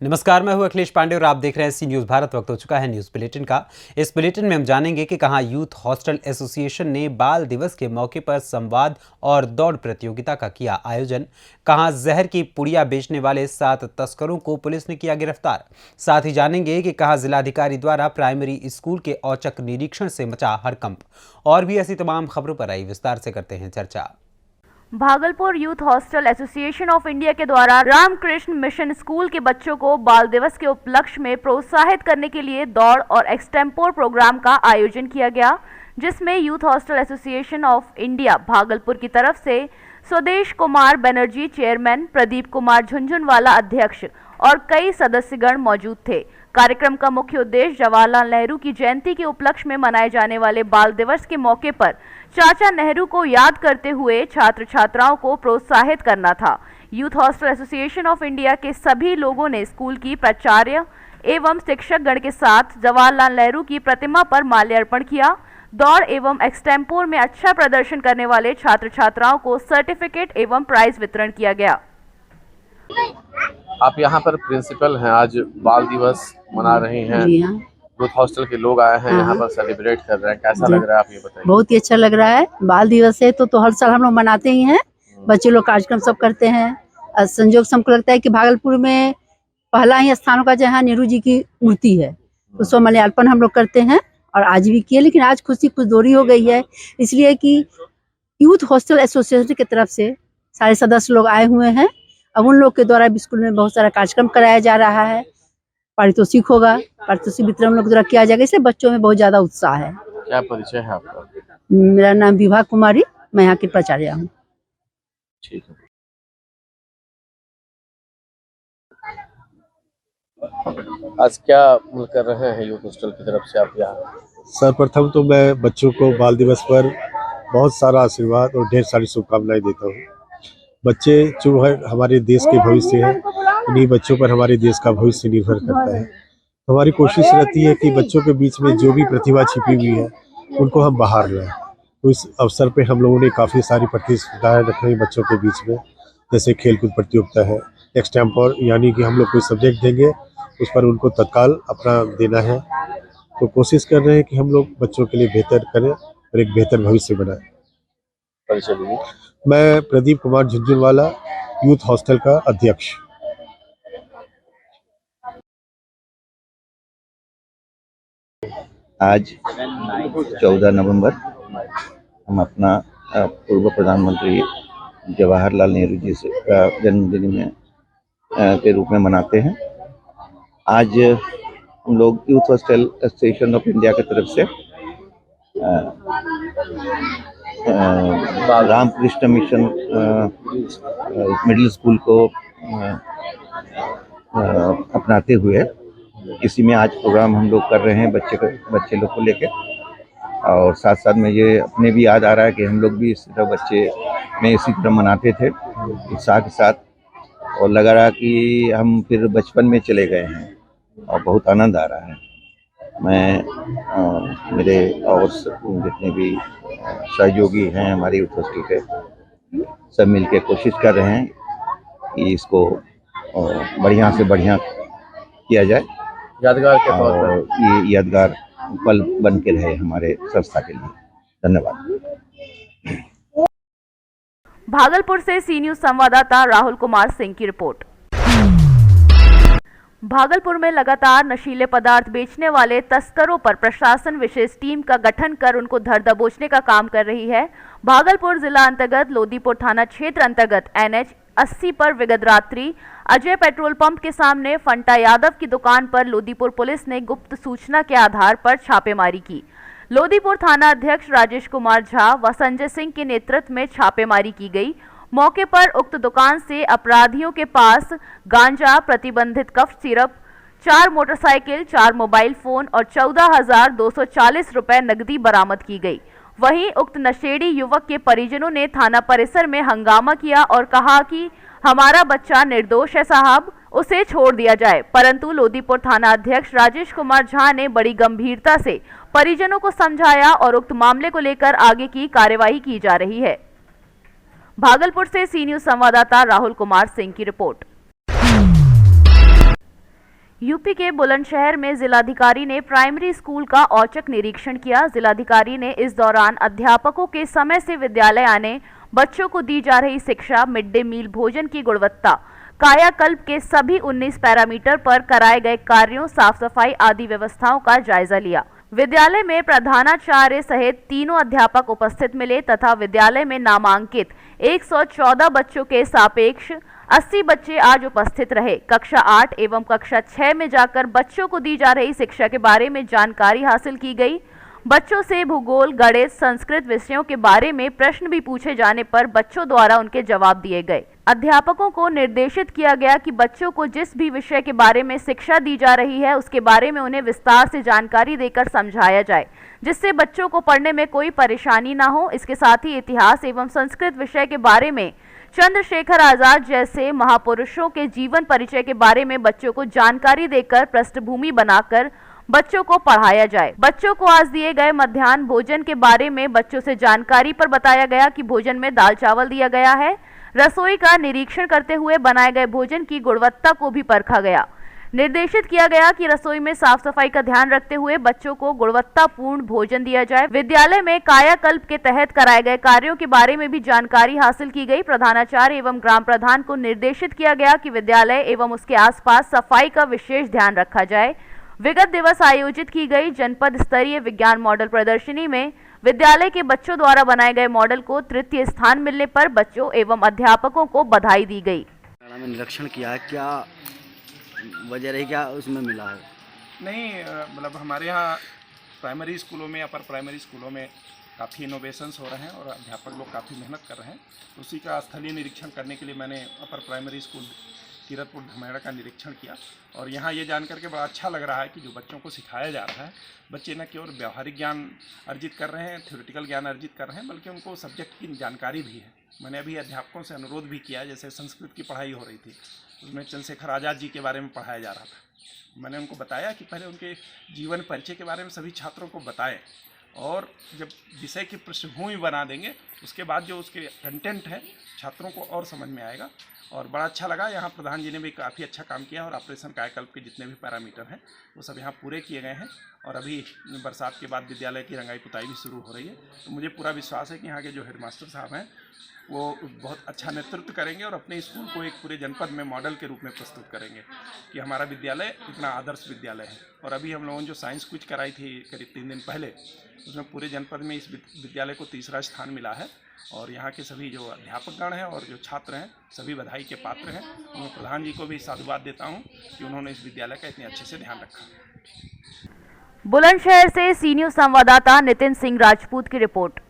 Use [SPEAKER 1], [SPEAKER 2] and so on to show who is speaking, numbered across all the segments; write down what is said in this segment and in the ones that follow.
[SPEAKER 1] नमस्कार, मैं हूं अखिलेश पांडे और आप देख रहे हैं सी न्यूज़ भारत। वक्त हो चुका है न्यूज़ बुलेटिन का। इस बुलेटिन में हम जानेंगे कि कहां यूथ हॉस्टल एसोसिएशन ने बाल दिवस के मौके पर संवाद और दौड़ प्रतियोगिता का किया आयोजन, कहां जहर की पुड़िया बेचने वाले 7 तस्करों को पुलिस ने किया गिरफ्तार। साथ ही जानेंगे कि कहां जिलाधिकारी द्वारा प्राइमरी स्कूल के औचक निरीक्षण से मचा हड़कंप। और भी ऐसी तमाम खबरों पर आई विस्तार से करते हैं चर्चा।
[SPEAKER 2] Bhagalpur youth hostel association of India के द्वारा रामकृष्ण मिशन स्कूल के बच्चों को बाल दिवस के उपलक्ष्य में प्रोत्साहित करने के लिए दौड़ और एक्सटेम्पोर प्रोग्राम का आयोजन किया गया, जिसमें youth hostel association of India Bhagalpur की तरफ से स्वदेश कुमार बनर्जी चेयरमैन, प्रदीप कुमार झुनझुनवाला अध्यक्ष और कई सदस्यगण मौजूद थे। कार्यक्रम का मुख्य उद्देश्य जवाहरलाल नेहरू की जयंती के उपलक्ष्य में मनाए जाने वाले बाल दिवस के मौके पर चाचा नेहरू को याद करते हुए छात्र छात्राओं को प्रोत्साहित करना था। Youth hostel association of India के सभी लोगों ने स्कूल की प्राचार्य एवं शिक्षक गण के साथ जवाहरलाल नेहरू की प्रतिमा पर माल्यार्पण किया। दौड़ एवं एक्सटेम्पोर में अच्छा प्रदर्शन करने वाले छात्र छात्राओं को सर्टिफिकेट एवं प्राइज वितरण किया गया।
[SPEAKER 3] आप यहाँ पर प्रिंसिपल हैं, आज बाल दिवस मना रहे हैं।
[SPEAKER 4] जी हाँ।
[SPEAKER 3] यूथ हॉस्टल के लोग आए हैं, यहाँ पर सेलिब्रेट कर रहे हैं। कैसा लग रहा है, आप ये बताइए।
[SPEAKER 4] बहुत ही अच्छा लग रहा है। बाल दिवस है तो हर साल हम लोग मनाते ही हैं। बच्चे लोग कार्यक्रम सब करते हैं। संजोग से हमको लगता है कि भागलपुर में पहला ही स्थानों का जहाँ नेहरू जी की मूर्ति है, उसको माल्यार्पण हम लोग करते हैं और आज भी किए। लेकिन आज खुशी कुछ दूरी हो गई है, इसलिए कि यूथ हॉस्टल एसोसिएशन की तरफ से सारे सदस्य लोग आए हुए हैं। अब उन लोग के द्वारा स्कूल में बहुत सारा कार्यक्रम कराया जा रहा है। पारितोषिक होगा, पारितोषिक वितरण लोग द्वारा किया जाएगा, इसलिए बच्चों में बहुत ज्यादा उत्साह है।
[SPEAKER 3] क्या परिचय है आपका?
[SPEAKER 4] मेरा नाम विभा कुमारी, मैं यहाँ की प्राचार्य हूँ।
[SPEAKER 3] ठीक है। आज क्या कर रहे हैं यूथ हॉस्टल की तरफ से आप यहाँ?
[SPEAKER 5] सर्वप्रथम तो मैं बच्चों को बाल दिवस पर बहुत सारा आशीर्वाद और ढेर सारी शुभकामनाएं देता हूँ। बच्चे जो है हमारे देश के भविष्य है, इन्हीं बच्चों पर हमारे देश का भविष्य निर्भर करता है। हमारी कोशिश रहती है कि बच्चों के बीच में जो भी प्रतिभा छिपी हुई है उनको हम बाहर लाएं। तो इस अवसर पे हम लोगों ने काफ़ी सारी प्रतियोगिताएं रखी बच्चों के बीच में, जैसे खेलकूद प्रतियोगिता है, एक्सटेम्पोर, यानी कि हम लोग कोई सब्जेक्ट देंगे उस पर उनको तत्काल अपना देना है। तो कोशिश कर रहे हैं कि हम लोग बच्चों के लिए बेहतर करें और एक बेहतर भविष्य बनाएं।
[SPEAKER 3] परिचय दीजिए।
[SPEAKER 5] मैं प्रदीप कुमार झुनझुनवाला, यूथ हॉस्टल का अध्यक्ष।
[SPEAKER 6] आज 14 नवंबर हम अपना पूर्व प्रधानमंत्री जवाहरलाल नेहरू जी से का जन्मदिन में के रूप में मनाते हैं। आज हम लोग youth hostel association of India की तरफ से रामकृष्ण मिशन मिडिल स्कूल को अपनाते हुए इसी में आज प्रोग्राम हम लोग कर रहे हैं बच्चे लोग को लेकर। और साथ साथ में ये अपने भी याद आ रहा है कि हम लोग भी इसी तरह बच्चे में इसी तरह मनाते थे उत्साह के साथ, और लगा रहा कि हम फिर बचपन में चले गए हैं और बहुत आनंद आ रहा है। मैं मेरे और जितने भी सहयोगी हैं हमारे यूथ हॉस्टल के, सब मिलकर कोशिश कर रहे हैं कि इसको बढ़िया से बढ़िया किया जाए,
[SPEAKER 3] यादगार के तौर पर।
[SPEAKER 6] और ये यादगार पल बन के रहे हमारे संस्था के लिए। धन्यवाद।
[SPEAKER 2] भागलपुर से सी न्यूज़ संवाददाता राहुल कुमार सिंह की रिपोर्ट। भागलपुर में लगातार नशीले पदार्थ बेचने वाले तस्करों पर प्रशासन विशेष टीम का गठन कर उनको धर दबोचने का काम कर रही है। भागलपुर जिला अंतर्गत लोदीपुर थाना क्षेत्र अंतर्गत NH 80 पर विगत रात्रि अजय पेट्रोल पंप के सामने फंटा यादव की दुकान पर लोदीपुर पुलिस ने गुप्त सूचना के आधार पर छापेमारी की। लोदीपुर थाना अध्यक्ष राजेश कुमार झा व संजय सिंह के नेतृत्व में छापेमारी की गई। मौके पर उक्त दुकान से अपराधियों के पास गांजा, प्रतिबंधित cough syrup, 4 motorcycle, 4 mobile phone और 14,240 रुपए नकदी बरामद की गई। वहीं उक्त नशेड़ी युवक के परिजनों ने थाना परिसर में हंगामा किया और कहा कि हमारा बच्चा निर्दोष है साहब, उसे छोड़ दिया जाए। परंतु लोदीपुर थाना अध्यक्ष राजेश कुमार झा ने बड़ी गंभीरता से परिजनों को समझाया और उक्त मामले को लेकर आगे की कार्यवाही की जा रही है। भागलपुर से सी न्यूज़ संवाददाता राहुल कुमार सिंह की रिपोर्ट। यूपी के बुलंदशहर में जिलाधिकारी ने प्राइमरी स्कूल का औचक निरीक्षण किया। जिलाधिकारी ने इस दौरान अध्यापकों के समय से विद्यालय आने, बच्चों को दी जा रही शिक्षा, मिड डे मील भोजन की गुणवत्ता, कायाकल्प के सभी 19 पैरामीटर पर कराए गए कार्यों, साफ सफाई आदि व्यवस्थाओं का जायजा लिया। विद्यालय में प्रधानाचार्य सहित तीनों अध्यापक उपस्थित मिले तथा विद्यालय में नामांकित 114 बच्चों के सापेक्ष 80 बच्चे आज उपस्थित रहे। कक्षा 8 एवं कक्षा 6 में जाकर बच्चों को दी जा रही शिक्षा के बारे में जानकारी हासिल की गई। बच्चों से भूगोल, गणित, संस्कृत विषयों के बारे में प्रश्न भी पूछे जाने पर बच्चों द्वारा उनके जवाब दिए गए। अध्यापकों को निर्देशित किया गया कि बच्चों को जिस भी विषय के बारे में शिक्षा दी जा रही है उसके बारे में उन्हें विस्तार से जानकारी देकर समझाया जाए, जिससे बच्चों को पढ़ने में कोई परेशानी ना हो। इसके साथ ही इतिहास एवं संस्कृत विषय के बारे में चंद्रशेखर आजाद जैसे महापुरुषों के जीवन परिचय के बारे में बच्चों को जानकारी देकर पृष्ठभूमि बनाकर बच्चों को पढ़ाया जाए। बच्चों को आज दिए गए मध्याह्न भोजन के बारे में बच्चों से जानकारी पर बताया गया कि भोजन में दाल चावल दिया गया है। रसोई का निरीक्षण करते हुए बनाए गए भोजन की गुणवत्ता को भी परखा गया। निर्देशित किया गया कि रसोई में साफ सफाई का ध्यान रखते हुए बच्चों को गुणवत्तापूर्ण भोजन दिया जाए। विद्यालय में कायाकल्प के तहत कराए गए कार्यों के बारे में भी जानकारी हासिल की गई। प्रधानाचार्य एवं ग्राम प्रधान को निर्देशित किया गया कि विद्यालय एवं उसके आसपास सफाई का विशेष ध्यान रखा जाए। विगत दिवस आयोजित की गई जनपद स्तरीय विज्ञान मॉडल प्रदर्शनी में विद्यालय के बच्चों द्वारा बनाए गए मॉडल को तृतीय स्थान मिलने पर बच्चों एवं अध्यापकों को बधाई दी गई।
[SPEAKER 7] में निरीक्षण किया है, क्या वजह रही, क्या उसमें मिला है?
[SPEAKER 8] नहीं, मतलब हमारे यहाँ प्राइमरी स्कूलों में, अपर प्राइमरी स्कूलों में काफ़ी इनोवेशंस हो रहे हैं और अध्यापक लोग काफ़ी मेहनत कर रहे हैं। उसी का स्थलीय निरीक्षण करने के लिए मैंने अपर प्राइमरी स्कूल कीरतपुर धमेड़ा का निरीक्षण किया और यहाँ ये जान करके बड़ा अच्छा लग रहा है कि जो बच्चों को सिखाया जा रहा है, बच्चे न केवल व्यवहारिक ज्ञान अर्जित कर रहे हैं, थ्योरेटिकल ज्ञान अर्जित कर रहे हैं, बल्कि उनको सब्जेक्ट की जानकारी भी है। मैंने अभी अध्यापकों से अनुरोध भी किया, जैसे संस्कृत की पढ़ाई हो रही थी, उसमें चंद्रशेखर आज़ाद जी के बारे में पढ़ाया जा रहा था। मैंने उनको बताया कि पहले उनके जीवन परिचय के बारे में सभी छात्रों को बताएं और जब विषय की पृष्ठभूमि बना देंगे उसके बाद जो उसके कंटेंट है छात्रों को और समझ में आएगा। और बड़ा अच्छा लगा, यहाँ प्रधान जी ने भी काफ़ी अच्छा काम किया और ऑपरेशन कायाकल्प के जितने भी पैरामीटर हैं वो सब यहाँ पूरे किए गए हैं। और अभी बरसात के बाद विद्यालय की रंगाई पुताई भी शुरू हो रही है, तो मुझे पूरा विश्वास है कि यहाँ के जो हेडमास्टर साहब हैं वो बहुत अच्छा नेतृत्व करेंगे और अपने स्कूल को एक पूरे जनपद में मॉडल के रूप में प्रस्तुत करेंगे कि हमारा विद्यालय इतना आदर्श विद्यालय है। और अभी हम लोगों ने जो साइंस क्विज कराई थी करीब 3 दिन पहले, उसमें पूरे जनपद में इस विद्यालय को 3रा स्थान मिला है। और यहाँ के सभी जो अध्यापकगण हैं और जो छात्र हैं सभी बधाई के पात्र हैं। मैं प्रधान जी को भी साधुवाद देता हूँ कि उन्होंने इस विद्यालय का इतने अच्छे से ध्यान रखा।
[SPEAKER 2] बुलंदशहर से सी न्यूज़ संवाददाता नितिन सिंह राजपूत की रिपोर्ट।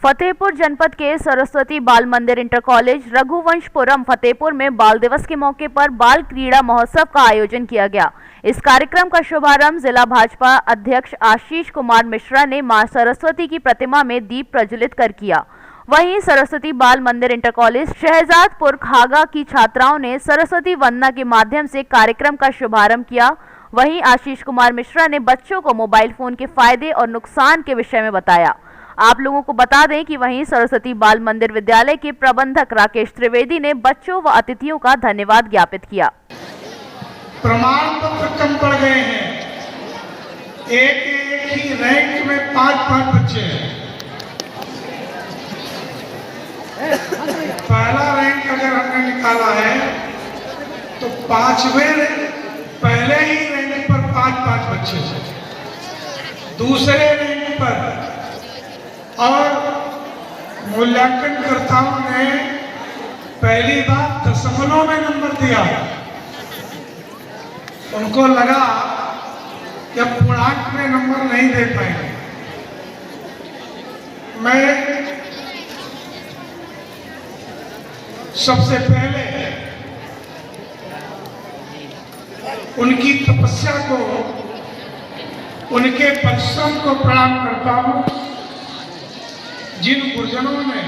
[SPEAKER 2] फतेहपुर जनपद के सरस्वती बाल मंदिर इंटर कॉलेज रघुवंशपुरम फतेहपुर में बाल दिवस के मौके पर बाल क्रीड़ा महोत्सव का आयोजन किया गया। इस कार्यक्रम का शुभारंभ जिला भाजपा अध्यक्ष आशीष कुमार मिश्रा ने मां सरस्वती की प्रतिमा में दीप प्रज्वलित कर किया। वहीं सरस्वती बाल मंदिर इंटर कॉलेज शहजादपुर खागा की छात्राओं ने सरस्वती वंदना के माध्यम से कार्यक्रम का शुभारंभ किया। वहीं आशीष कुमार मिश्रा ने बच्चों को मोबाइल फोन के फायदे और नुकसान के विषय में बताया। आप लोगों को बता दें कि वहीं सरस्वती बाल मंदिर विद्यालय के प्रबंधक राकेश त्रिवेदी ने बच्चों व अतिथियों का धन्यवाद ज्ञापित किया।
[SPEAKER 9] प्रमाण पत्र कम पड़ गए हैं, एक ही रैंक में 5-5 बच्चे हैं। पहला रैंक अगर हमने निकाला है तो 5वें पहले ही रैंक पर 5-5 बच्चे हैं, दूसरे रैंक पर और मूल्यांकनकर्ताओं ने पहली बार दशमलव में नंबर दिया। उनको लगा कि अब पूर्णांक में नंबर नहीं दे पाएंगे। मैं सबसे पहले उनकी तपस्या को, उनके परिश्रम को प्रणाम करता हूं, जिन गुरुजनों ने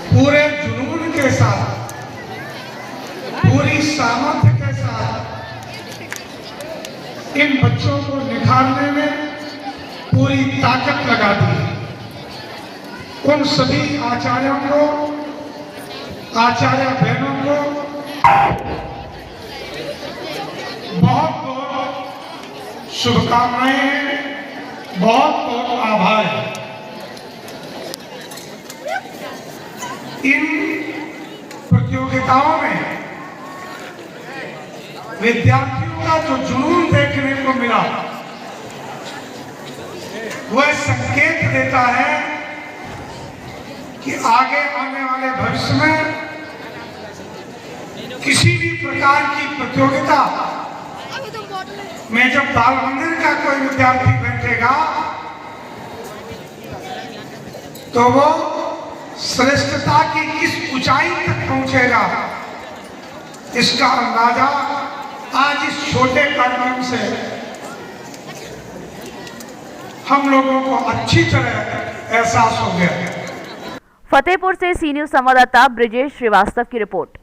[SPEAKER 9] पूरे जुनून के साथ, पूरी सामर्थ्य के साथ इन बच्चों को निखारने में पूरी ताकत लगा दी। उन सभी आचार्यों को आचार्य बहनों को बहुत बहुत शुभकामनाएं हैं, बहुत बहुत आभार है। इन प्रतियोगिताओं में विद्यार्थियों का जो जुनून देखने को मिला वह संकेत देता है कि आगे आने वाले भविष्य में किसी भी प्रकार की प्रतियोगिता में जब बाल मंदिर का कोई विद्यार्थी बैठेगा तो वो श्रेष्ठता की किस ऊंचाई तक पहुंचेगा, इसका अंदाजा आज इस छोटे कार्यक्रम से हम लोगों को अच्छी तरह एहसास हो गया।
[SPEAKER 2] फतेहपुर से सी न्यूज संवाददाता ब्रिजेश श्रीवास्तव की रिपोर्ट।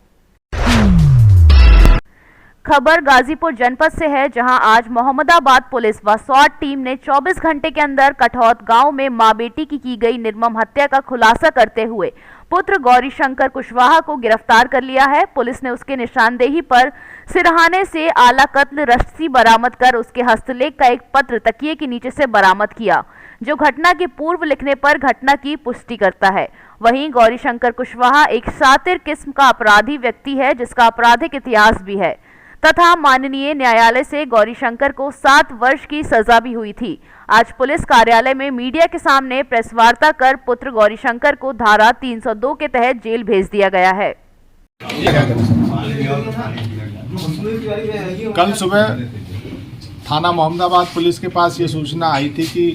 [SPEAKER 2] खबर गाजीपुर जनपद से है, जहां आज मोहम्मदाबाद पुलिस व स्वाट टीम ने 24 घंटे के अंदर कठौत गांव में मां बेटी की गई निर्मम हत्या का खुलासा करते हुए पुत्र गौरी शंकर कुशवाहा को गिरफ्तार कर लिया है। पुलिस ने उसके निशानदेही पर सिरहाने से आला कत्ल रस्सी बरामद कर उसके हस्तलेख का एक पत्र तकिए के नीचे से बरामद किया, जो घटना के पूर्व लिखने पर घटना की पुष्टि करता है। वहीं गौरी शंकर कुशवाहा एक शातिर किस्म का अपराधी व्यक्ति है, जिसका आपराधिक इतिहास भी है तथा माननीय न्यायालय से गौरी शंकर को 7 वर्ष की सजा भी हुई थी। आज पुलिस कार्यालय में मीडिया के सामने प्रेस वार्ता कर पुत्र गौरी शंकर को धारा 302 के तहत जेल भेज दिया गया है।
[SPEAKER 10] कल सुबह थाना मोहम्मदाबाद पुलिस के पास ये सूचना आई थी कि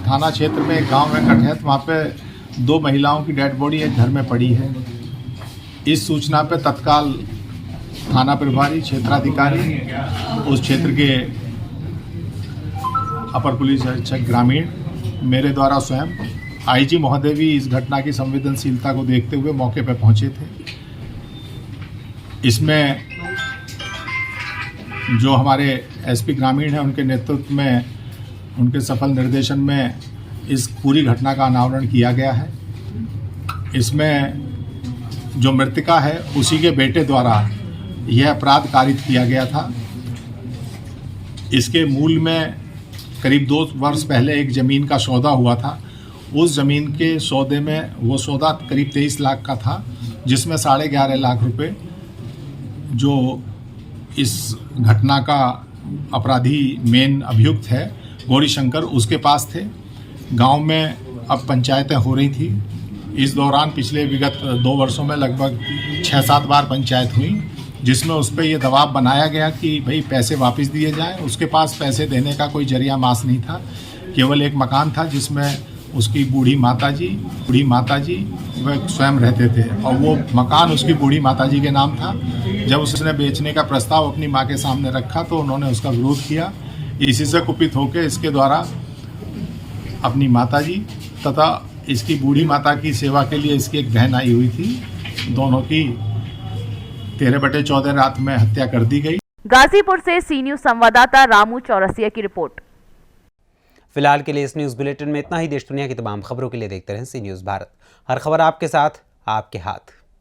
[SPEAKER 10] थाना क्षेत्र में एक गांव में कटहत, वहाँ पे 2 महिलाओं की डेड बॉडी एक घर में पड़ी है। इस सूचना पे तत्काल थाना प्रभारी क्षेत्राधिकारी, उस क्षेत्र के अपर पुलिस अधीक्षक ग्रामीण, मेरे द्वारा स्वयं आईजी महोदय भी इस घटना की संवेदनशीलता को देखते हुए मौके पर पहुंचे थे। इसमें जो हमारे एसपी ग्रामीण हैं, उनके नेतृत्व में, उनके सफल निर्देशन में इस पूरी घटना का अनावरण किया गया है। इसमें जो मृतका है उसी के बेटे द्वारा यह अपराध कारित किया गया था। इसके मूल में करीब 2 वर्ष पहले एक ज़मीन का सौदा हुआ था। उस ज़मीन के सौदे में वो सौदा करीब 23 लाख का था, जिसमें 11.5 लाख रुपए जो इस घटना का अपराधी मेन अभियुक्त है गौरी शंकर, उसके पास थे। गांव में अब पंचायतें हो रही थी। इस दौरान पिछले विगत 2 वर्षों में लगभग 6-7 बार पंचायत हुई, जिसमें उस पर यह दबाव बनाया गया कि भाई पैसे वापस दिए जाएं। उसके पास पैसे देने का कोई जरिया मास नहीं था, केवल एक मकान था जिसमें उसकी बूढ़ी माताजी वह स्वयं रहते थे, और वो मकान उसकी बूढ़ी माताजी के नाम था। जब उसने बेचने का प्रस्ताव अपनी माँ के सामने रखा तो उन्होंने उसका विरोध किया। इसी से कुपित होकर इसके द्वारा अपनी माताजी तथा इसकी बूढ़ी माता की सेवा के लिए इसकी एक बहन आई हुई थी, दोनों की 13/14 रात में हत्या कर दी गई।
[SPEAKER 2] गाजीपुर से सी न्यूज संवाददाता रामू चौरसिया की रिपोर्ट।
[SPEAKER 1] फिलहाल के लिए इस न्यूज बुलेटिन में इतना ही। देश दुनिया की तमाम खबरों के लिए देखते रहें सी न्यूज भारत। हर खबर आपके साथ, आपके हाथ।